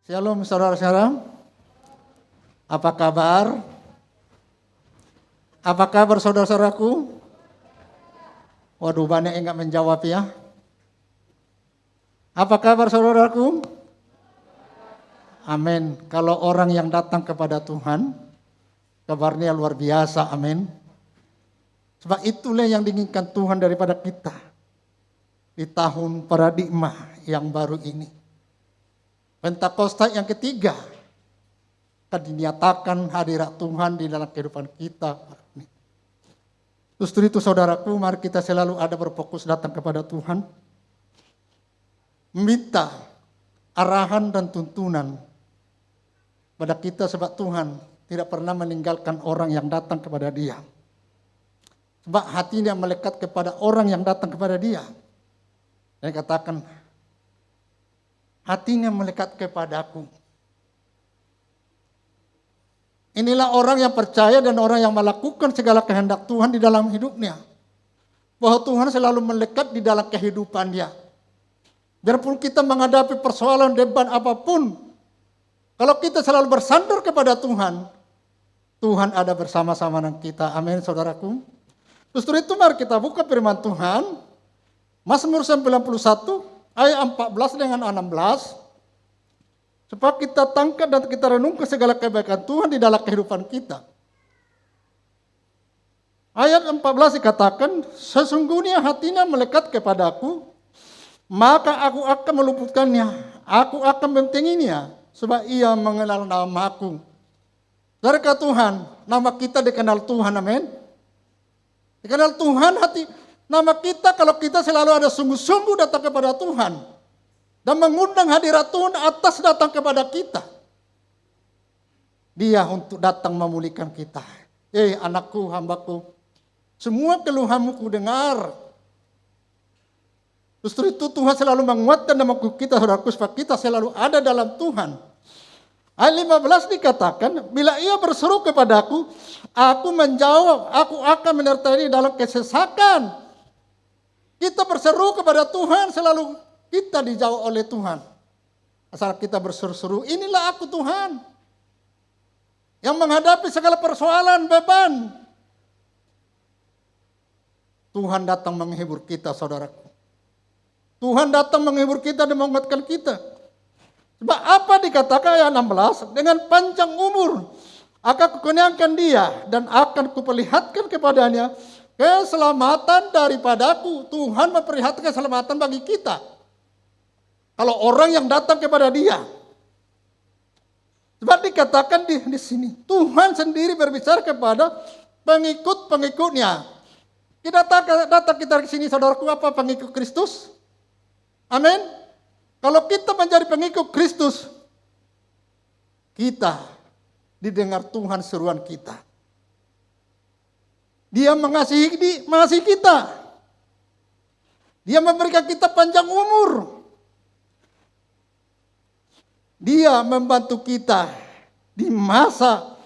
Shalom saudara-saudara, apa kabar? Apa kabar saudara-saudaraku? Waduh, banyak yang enggak menjawab ya. Apa kabar saudaraku? Amin. Kalau orang yang datang kepada Tuhan, kabarnya luar biasa, amin. Sebab itulah yang diinginkan Tuhan daripada kita di tahun paradigma yang baru ini. Pentakosta yang ketiga akan dinyatakan hadirat Tuhan di dalam kehidupan kita. Justru itu saudaraku, mari kita selalu ada berfokus datang kepada Tuhan. Minta arahan dan tuntunan pada kita sebab Tuhan tidak pernah meninggalkan orang yang datang kepada Dia. Sebab hatinya melekat kepada orang yang datang kepada Dia. Dan katakan, hatinya melekat kepadaku. Inilah orang yang percaya dan orang yang melakukan segala kehendak Tuhan di dalam hidupnya. Bahwa Tuhan selalu melekat di dalam kehidupan dia. Biarpun kita menghadapi persoalan beban apapun, kalau kita selalu bersandar kepada Tuhan, Tuhan ada bersama-sama dengan kita. Amin saudaraku. Justru itu mari kita buka firman Tuhan. Mazmur 91 ayat 14 dengan 16. Supaya kita tangkap dan kita renungkan segala kebaikan Tuhan di dalam kehidupan kita. Ayat 14 dikatakan, sesungguhnya hatinya melekat kepadaku, maka aku akan meluputkannya, aku akan membentenginya, sebab ia mengenal namaku. Dari kata Tuhan, nama kita dikenal Tuhan, amin. Dikenal Tuhan, nama kita kalau kita selalu ada sungguh-sungguh datang kepada Tuhan. Dan mengundang hadirat Tuhan atas datang kepada kita. Dia untuk datang memulihkan kita. Anakku, hambaku, semua keluhanmu ku dengar. Justru itu Tuhan selalu menguatkan dan menguatkan kita, saudaraku, supaya kita selalu ada dalam Tuhan. Ayat 15 dikatakan, bila ia berseru kepadaku, aku menjawab, aku akan menyertai dalam kesesakan. Kita berseru kepada Tuhan, selalu kita dijawab oleh Tuhan. Asal kita berseru-seru, inilah aku Tuhan. Yang menghadapi segala persoalan, beban. Tuhan datang menghibur kita, saudaraku. Tuhan datang menghibur kita dan menguatkan kita. Sebab apa dikatakan ayat 16? Dengan panjang umur akan kukenyangkan dia dan akan kuperlihatkan kepadanya keselamatan daripadaku. Tuhan memperlihatkan keselamatan bagi kita. Kalau orang yang datang kepada dia. Sebab dikatakan di sini, Tuhan sendiri berbicara kepada pengikut-pengikutnya. Kita datang kita ke sini, saudaraku, apa pengikut Kristus? Amin. Kalau kita menjadi pengikut Kristus, kita didengar Tuhan seruan kita. Dia mengasihi kita. Dia memberikan kita panjang umur. Dia membantu kita di masa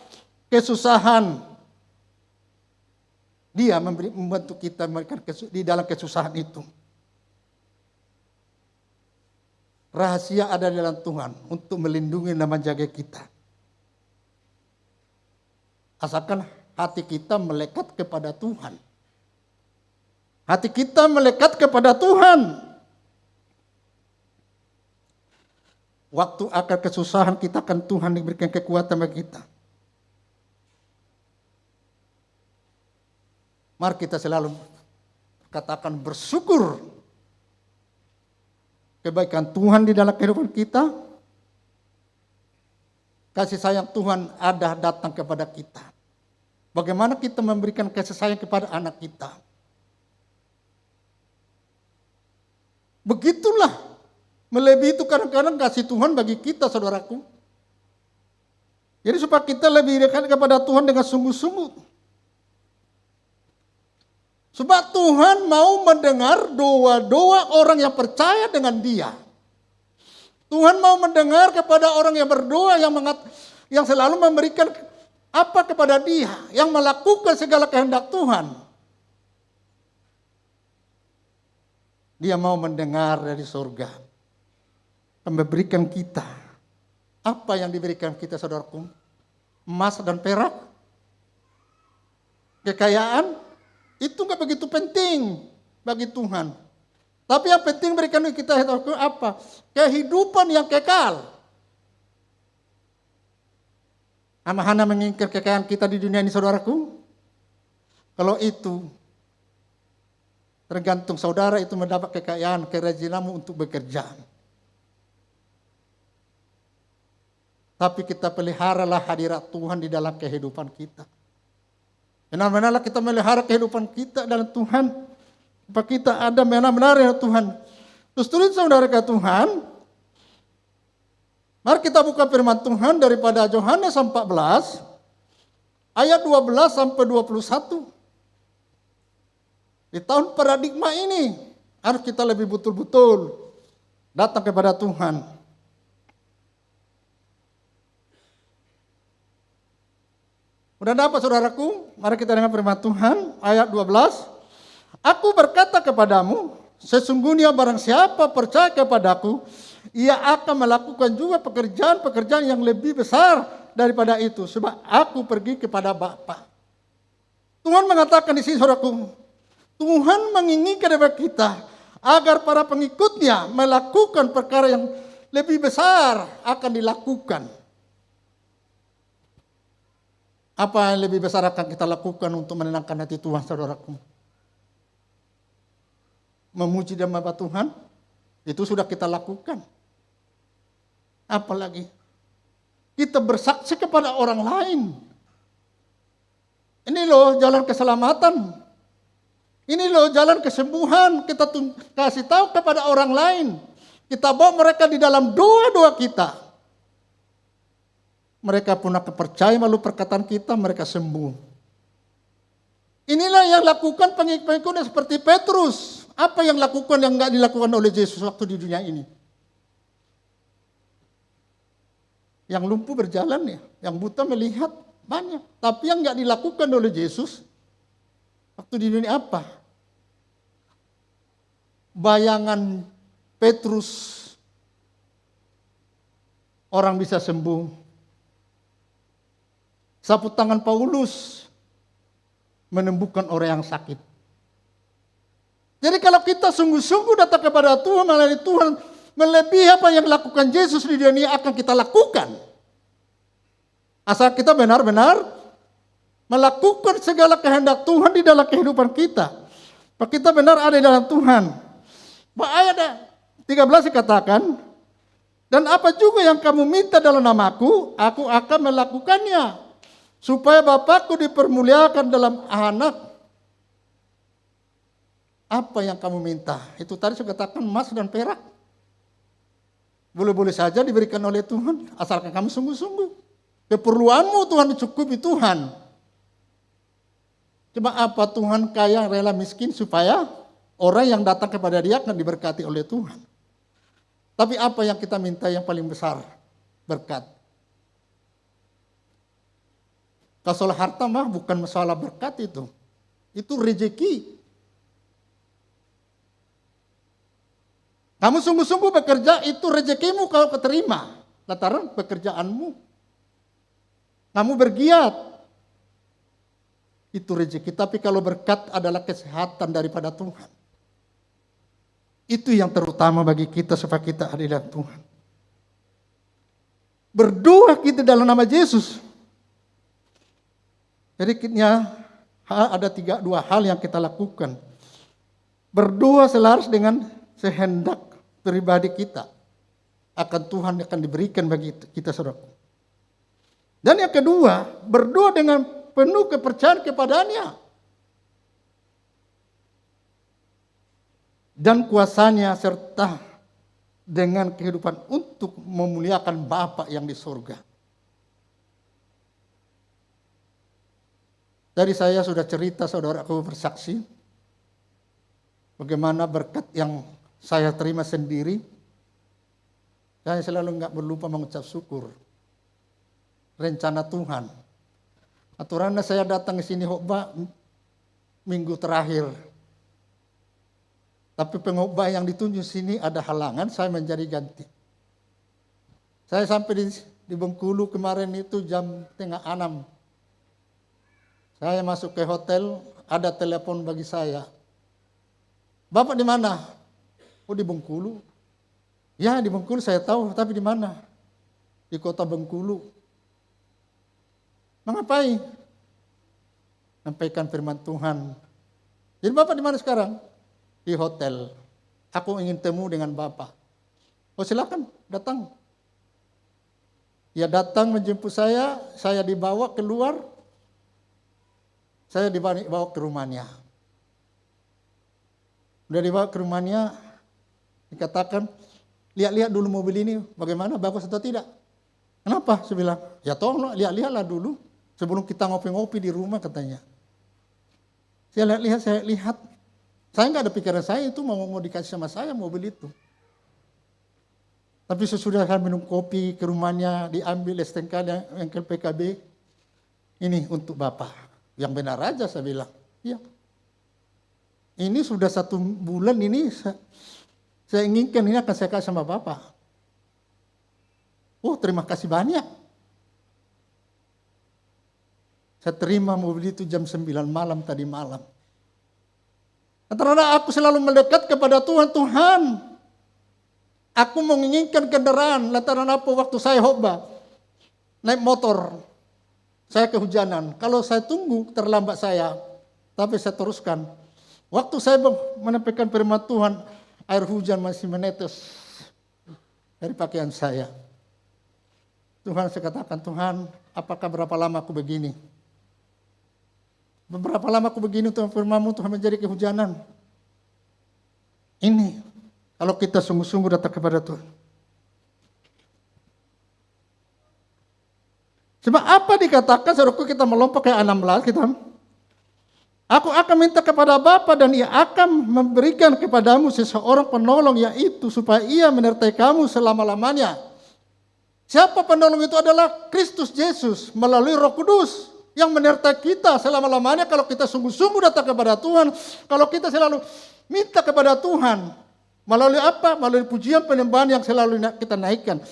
kesusahan. Dia membantu kita di dalam kesusahan itu. Rahasia ada dalam Tuhan untuk melindungi dan menjaga kita. Asalkan hati kita melekat kepada Tuhan. Hati kita melekat kepada Tuhan. Waktu akan kesusahan kita akan Tuhan diberikan kekuatan bagi kita. Mari kita selalu katakan bersyukur. Kebaikan Tuhan di dalam kehidupan kita. Kasih sayang Tuhan ada datang kepada kita. Bagaimana kita memberikan kasih sayang kepada anak kita. Begitulah. Melebihi itu kadang-kadang kasih Tuhan bagi kita, saudaraku. Jadi supaya kita lebih dekat kepada Tuhan dengan sungguh-sungguh. Sebab Tuhan mau mendengar doa-doa orang yang percaya dengan Dia. Tuhan mau mendengar kepada orang yang berdoa, yang selalu memberikan apa kepada Dia, yang melakukan segala kehendak Tuhan. Dia mau mendengar dari surga. Memberikan kita Apa yang diberikan kita saudaraku? Emas dan perak? Kekayaan? Itu nggak begitu penting bagi Tuhan. Tapi yang penting berikan kita saudaraku apa? Kehidupan yang kekal. Hana menginginkan kekayaan kita di dunia ini saudaraku. Kalau itu tergantung saudara itu mendapat kekayaan, kerajinanmu untuk bekerja. Tapi kita peliharalah hadirat Tuhan di dalam kehidupan kita. Benar-benarlah kita melihara kehidupan kita dalam Tuhan. Supaya kita ada benar-benar ya Tuhan. Terus tulis saudara ke Tuhan. Mari kita buka firman Tuhan daripada Yohanes 14 ayat 12 sampai 21. Di tahun paradigma ini harus kita lebih betul-betul datang kepada Tuhan. Udah dapat saudaraku? Mari kita dengar firman Tuhan ayat 12. Aku berkata kepadamu, sesungguhnya barang siapa percaya kepadaku, ia akan melakukan juga pekerjaan-pekerjaan yang lebih besar daripada itu. Sebab aku pergi kepada Bapa. Tuhan mengatakan di sini saudaraku, Tuhan menginginkan dari kita agar para pengikutnya melakukan perkara yang lebih besar akan dilakukan. Apa yang lebih besar akan kita lakukan untuk menenangkan hati Tuhan saudaraku? Memuji dan menyembah Tuhan, itu sudah kita lakukan. Apalagi kita bersaksi kepada orang lain. Ini loh jalan keselamatan. Ini loh jalan kesembuhan. Kita kasih tahu kepada orang lain. Kita bawa mereka di dalam doa-doa kita. Mereka pun akan percaya melalui perkataan kita, mereka sembuh. Inilah yang lakukan pengikut-pengikutnya seperti Petrus. Apa yang lakukan yang enggak dilakukan oleh Yesus waktu di dunia ini? Yang lumpuh berjalan ya, yang buta melihat banyak. Tapi yang enggak dilakukan oleh Yesus waktu di dunia apa? Bayangan Petrus, orang bisa sembuh. Sapu tangan Paulus menyembuhkan orang yang sakit. Jadi kalau kita sungguh-sungguh datang kepada Tuhan, melalui Tuhan melebihi apa yang lakukan Yesus di dunia akan kita lakukan. Asal kita benar-benar melakukan segala kehendak Tuhan di dalam kehidupan kita. Bahwa kita benar ada di dalam Tuhan. Ayat 13 dikatakan, dan apa juga yang kamu minta dalam namaku, aku akan melakukannya. Supaya Bapakku dipermuliakan dalam anak. Apa yang kamu minta? Itu tadi saya katakan emas dan perak. Boleh-boleh saja diberikan oleh Tuhan. Asalkan kamu sungguh-sungguh. Keperluanmu Tuhan dicukupi Tuhan. Cuma apa Tuhan kaya rela miskin supaya orang yang datang kepada dia akan diberkati oleh Tuhan. Tapi apa yang kita minta yang paling besar? Berkat. Kalau harta mah bukan masalah berkat itu. Itu rezeki. Kamu sungguh-sungguh bekerja itu rezekimu kalau keterima. Lantaran pekerjaanmu. Kamu bergiat. Itu rezeki. Tapi kalau berkat adalah kesehatan daripada Tuhan. Itu yang terutama bagi kita supaya kita ada di dalam Tuhan. Berdoa kita dalam nama Yesus. Jadi ada dua hal yang kita lakukan. Berdoa selaras dengan kehendak pribadi kita. Akan Tuhan akan diberikan bagi kita saudara. Dan yang kedua, berdoa dengan penuh kepercayaan kepadanya. Dan kuasanya serta dengan kehidupan untuk memuliakan Bapa yang di surga. Tadi saya sudah cerita, saudaraku bersaksi, bagaimana berkat yang saya terima sendiri. Saya selalu nggak berlupa mengucap syukur. Rencana Tuhan. Aturannya saya datang ke sini khotbah minggu terakhir. Tapi pengkhotbah yang ditunjuk sini ada halangan, saya menjadi ganti. Saya sampai di di Bengkulu kemarin itu jam 5:30. Saya masuk ke hotel, ada telepon bagi saya. Bapak di mana? Oh, di Bengkulu. Ya, di Bengkulu saya tahu, tapi di mana? Di kota Bengkulu. Mengapai? Sampaikan firman Tuhan. Jadi Bapak di mana sekarang? Di hotel. Aku ingin temu dengan Bapak. Oh, silakan datang. Dia datang menjemput saya dibawa keluar, saya dibawa ke rumahnya. Udah dibawa ke rumahnya, dikatakan, lihat-lihat dulu mobil ini, bagaimana, bagus atau tidak? Kenapa? Saya bilang, ya tolong lihat-lihatlah dulu, sebelum kita ngopi-ngopi di rumah katanya. Saya lihat. Saya nggak ada pikiran saya itu mau dikasih sama saya mobil itu. Tapi sesudah saya minum kopi ke rumahnya, diambil STNK yang ke PKB, ini untuk Bapak. Yang benar aja saya bilang. Iya. Ini sudah 1 bulan ini saya inginkan ini akan saya kasih sama Bapak. Oh, terima kasih banyak. Saya terima mobil itu jam 9 malam tadi malam. Karena aku selalu mendekat kepada Tuhan. Aku menginginkan kendaraan, lantaran apa waktu saya khotbah, naik motor, saya kehujanan. Kalau saya tunggu, terlambat saya, tapi saya teruskan. Waktu saya menyampaikan firman Tuhan, air hujan masih menetes dari pakaian saya. Tuhan, saya katakan, Tuhan, apakah berapa lama aku begini? Beberapa lama aku begini, Tuhan, firman-Mu Tuhan menjadi kehujanan. Ini, kalau kita sungguh-sungguh datang kepada Tuhan. Sebab apa dikatakan, saudaraku, kita melompat ke 16, aku akan minta kepada Bapa dan Ia akan memberikan kepadamu seseorang penolong, yaitu supaya Ia menyertai kamu selama-lamanya. Siapa penolong itu? Adalah Kristus Yesus melalui Roh Kudus yang menyertai kita selama-lamanya kalau kita sungguh-sungguh datang kepada Tuhan, kalau kita selalu minta kepada Tuhan. Melalui apa? Melalui pujian penyembahan yang selalu kita naikkan.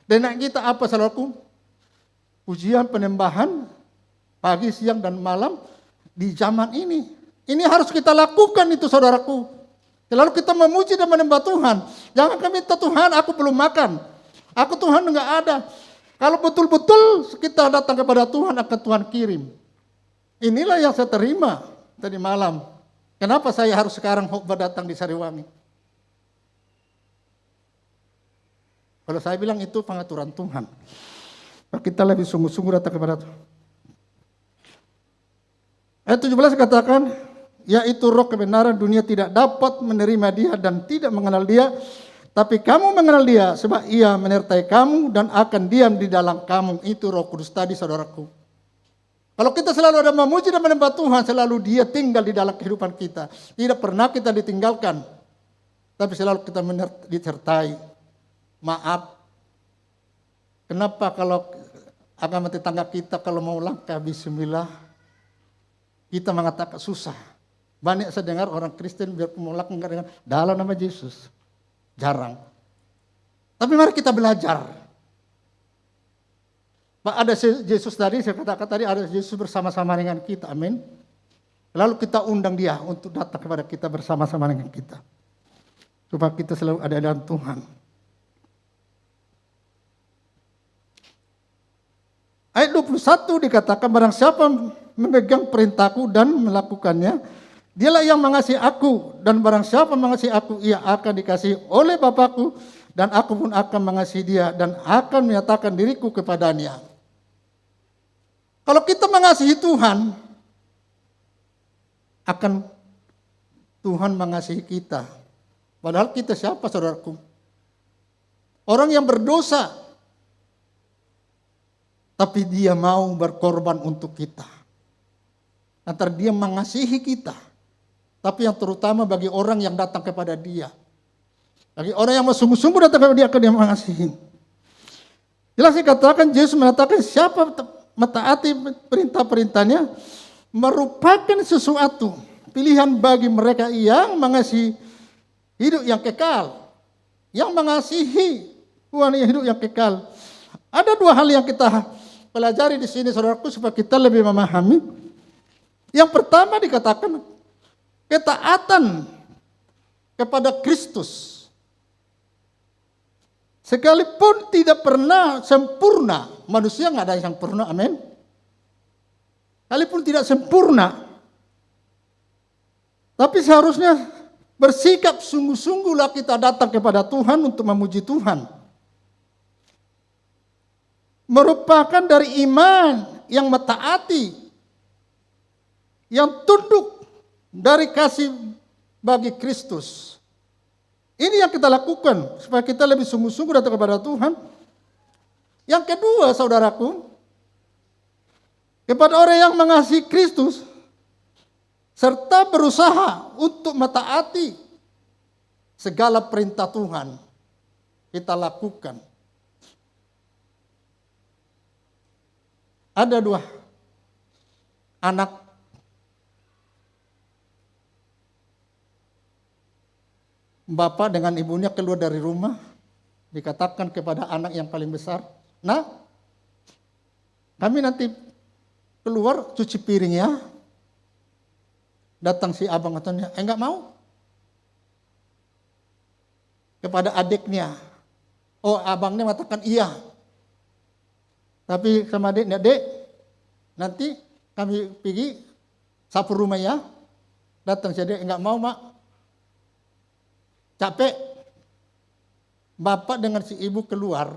Dan kita apa saudaraku? Pujian penyembahan pagi, siang, dan malam di zaman ini. Ini harus kita lakukan itu saudaraku. Selalu kita memuji dan menyembah Tuhan. Jangan kami minta Tuhan, aku belum makan. Aku Tuhan enggak ada. Kalau betul-betul kita datang kepada Tuhan, akan Tuhan kirim. Inilah yang saya terima tadi malam. Kenapa saya harus sekarang khotbah datang di Sariwangi? Kalau saya bilang itu pengaturan Tuhan. Kita lebih sungguh-sungguh datang kepada Tuhan. Ayat 17 katakan, yaitu roh kebenaran, dunia tidak dapat menerima dia dan tidak mengenal dia. Tapi kamu mengenal dia sebab ia menyertai kamu dan akan diam di dalam kamu. Itu Roh Kudus tadi saudaraku. Kalau kita selalu ada memuji dan menyembah Tuhan, selalu dia tinggal di dalam kehidupan kita. Tidak pernah kita ditinggalkan. Tapi selalu kita disertai. Maaf, kenapa kalau agama tetangga kita kalau mau langkah bismillah, kita mengatakan susah. Banyak saya dengar orang Kristen biar mau langkah dengan dalam nama Yesus. Jarang. Tapi mari kita belajar. Pak, ada Yesus tadi, saya katakan tadi ada Yesus bersama-sama dengan kita, amin. Lalu kita undang dia untuk datang kepada kita bersama-sama dengan kita. Supaya kita selalu ada dalam Tuhan. Ayat 21 dikatakan, barang siapa memegang perintahku dan melakukannya, dialah yang mengasihi aku, dan barang siapa mengasihi aku, ia akan dikasihi oleh Bapakku, dan aku pun akan mengasihi dia, dan akan menyatakan diriku kepadanya. Kalau kita mengasihi Tuhan, akan Tuhan mengasihi kita. Padahal kita siapa saudaraku? Orang yang berdosa, tapi dia mau berkorban untuk kita. Antara dia mengasihi kita. Tapi yang terutama bagi orang yang datang kepada dia. Bagi orang yang sungguh-sungguh datang kepada dia, akan dia mengasihi. Jelas dikatakan, Yesus mengatakan siapa mentaati perintah-perintahnya merupakan sesuatu pilihan bagi mereka yang mengasihi hidup yang kekal. Yang mengasihi Tuhan yang hidup yang kekal. Ada dua hal yang kita pelajari di sini saudaraku supaya kita lebih memahami. Yang pertama dikatakan ketaatan kepada Kristus. Sekalipun tidak pernah sempurna, manusia nggak ada yang sempurna, amin. Sekalipun tidak sempurna, tapi seharusnya bersikap sungguh-sungguhlah kita datang kepada Tuhan untuk memuji Tuhan. Merupakan dari iman yang mentaati, yang tunduk dari kasih bagi Kristus. Ini yang kita lakukan supaya kita lebih sungguh-sungguh datang kepada Tuhan. Yang kedua, saudaraku, kepada orang yang mengasihi Kristus serta berusaha untuk mentaati segala perintah Tuhan kita lakukan. Ada dua anak bapak dengan ibunya keluar dari rumah, dikatakan kepada anak yang paling besar, "Nah, kami nanti keluar cuci piring ya." Datang si abang katanya, enggak mau. Kepada adiknya, oh abangnya mengatakan iya. Tapi sama adiknya, "Dek, nanti kami pergi sapu rumah ya." Datang si adik, enggak mau mak. Capek. Bapak dengan si ibu keluar.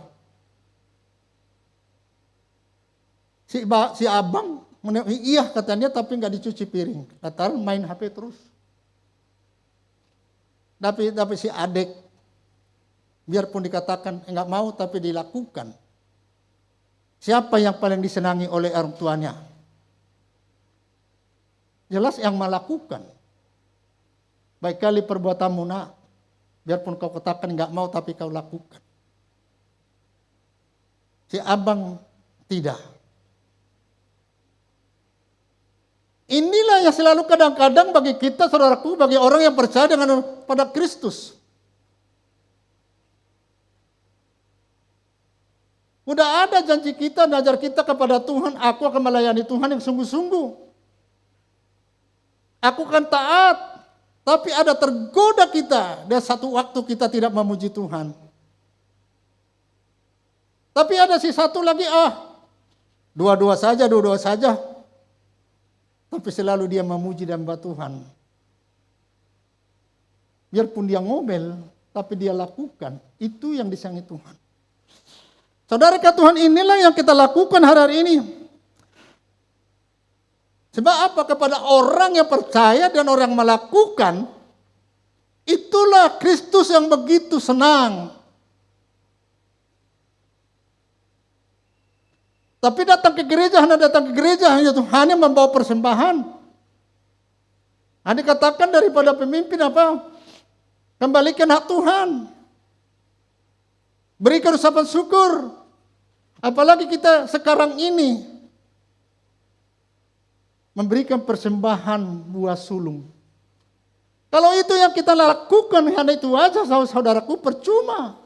Si abang, iya katanya tapi nggak dicuci piring. Lantaran main HP terus. Tapi si adik, biarpun dikatakan enggak mau tapi dilakukan. Siapa yang paling disenangi oleh orang tuanya? Jelas yang melakukan. Baik kali perbuatanmu nak. Biarpun kau katakan enggak mau tapi kau lakukan. Si abang tidak. Inilah yang selalu kadang-kadang bagi kita saudaraku, bagi orang yang percaya dengan pada Kristus. Udah ada janji kita, ajar kita kepada Tuhan, aku akan melayani Tuhan yang sungguh-sungguh. Aku akan taat, tapi ada tergoda kita, dan satu waktu kita tidak memuji Tuhan. Tapi ada si satu lagi, dua-dua saja. Tapi selalu dia memuji dan menyembah Tuhan. Biarpun dia ngomel, tapi dia lakukan. Itu yang disenangi Tuhan. Saudara Tuhan, inilah yang kita lakukan hari ini. Sebab apa? Kepada orang yang percaya dan orang yang melakukan, itulah Kristus yang begitu senang. Tapi datang ke gereja hanya membawa persembahan. Ada katakan daripada pemimpin apa? Kembalikan hak Tuhan. Berikan ucapan syukur. Apalagi kita sekarang ini memberikan persembahan buah sulung. Kalau itu yang kita lakukan hanya itu aja saudaraku, percuma.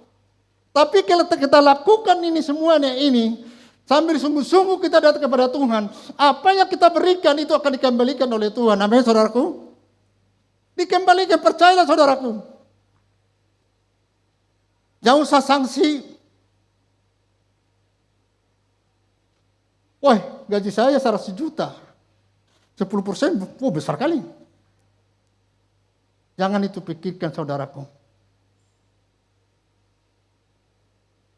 Tapi kalau kita lakukan ini semuanya ini sambil sungguh-sungguh kita datang kepada Tuhan, apa yang kita berikan itu akan dikembalikan oleh Tuhan. Amin saudaraku. Dikembalikan, percayalah saudaraku. Jangan usah sanksi. Wah, gaji saya 100 juta. 10%, besar kali. Jangan itu pikirkan saudaraku.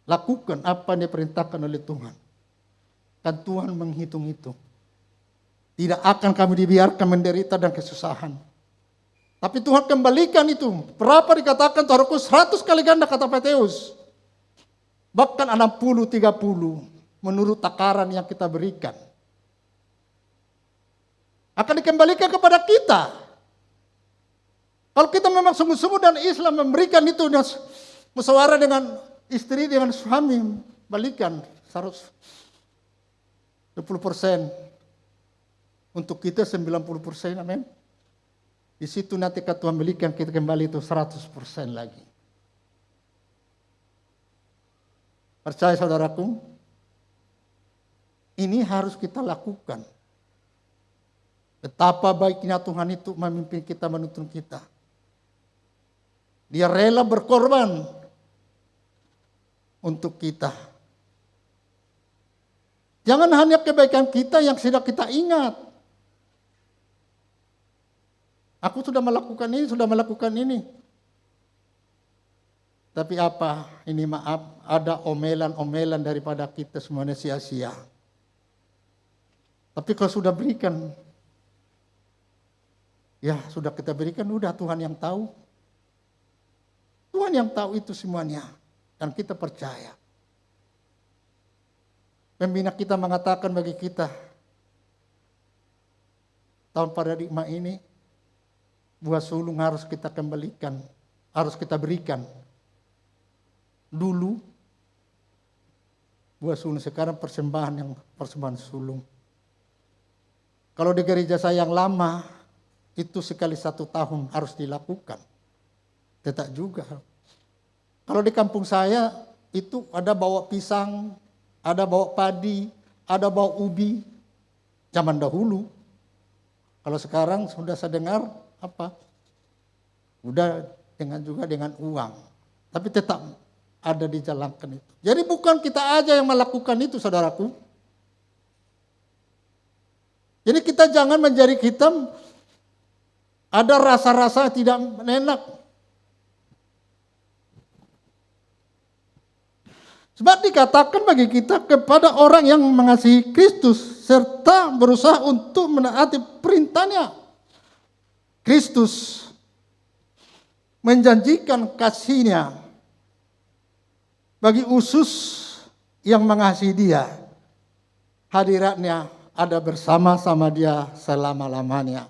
Lakukan apa yang diperintahkan oleh Tuhan. Dan Tuhan menghitung itu. Tidak akan kami dibiarkan menderita dan kesusahan. Tapi Tuhan kembalikan itu. Berapa dikatakan saudaraku? 100 kali ganda kata Petrus. Bahkan 60-30 menurut takaran yang kita berikan. Akan dikembalikan kepada kita. Kalau kita memang sungguh-sungguh dan Islam memberikan itu, musyawarah dengan istri, dengan suami, balikan 10%. Untuk kita 90%, amin. Di situ nanti Tuhan berikan kita kembali itu 100% lagi. Percaya saudaraku, Ini harus kita lakukan. Betapa baiknya Tuhan itu memimpin kita, menuntun kita. Dia rela berkorban untuk kita. Jangan hanya kebaikan kita yang sudah kita ingat. Aku sudah melakukan ini. Tapi apa? Ini maaf, ada omelan-omelan daripada kita semuanya sia-sia. Tapi kalau sudah berikan, ya sudah kita berikan, udah Tuhan yang tahu. Tuhan yang tahu itu semuanya. Dan kita percaya. Pembina kita mengatakan bagi kita, tahun paradigma ini, buah sulung harus kita kembalikan, harus kita berikan. Dulu, buah sulung, sekarang persembahan sulung. Kalau di gereja saya yang lama, itu sekali 1 tahun harus dilakukan. Tidak juga. Kalau di kampung saya, itu ada bawa pisang, ada bawa padi, ada bawa ubi. Zaman dahulu. Kalau sekarang sudah saya dengar, apa? Udah juga dengan uang. Tapi tetap ada dijalankan itu. Jadi bukan kita aja yang melakukan itu, saudaraku. Jadi kita jangan menjadi hitam, ada rasa-rasa tidak enak. Sebab dikatakan bagi kita kepada orang yang mengasihi Kristus serta berusaha untuk menaati perintahnya. Kristus menjanjikan kasih-Nya bagi usus yang mengasihi Dia. Hadiratnya ada bersama-sama Dia selama-lamanya.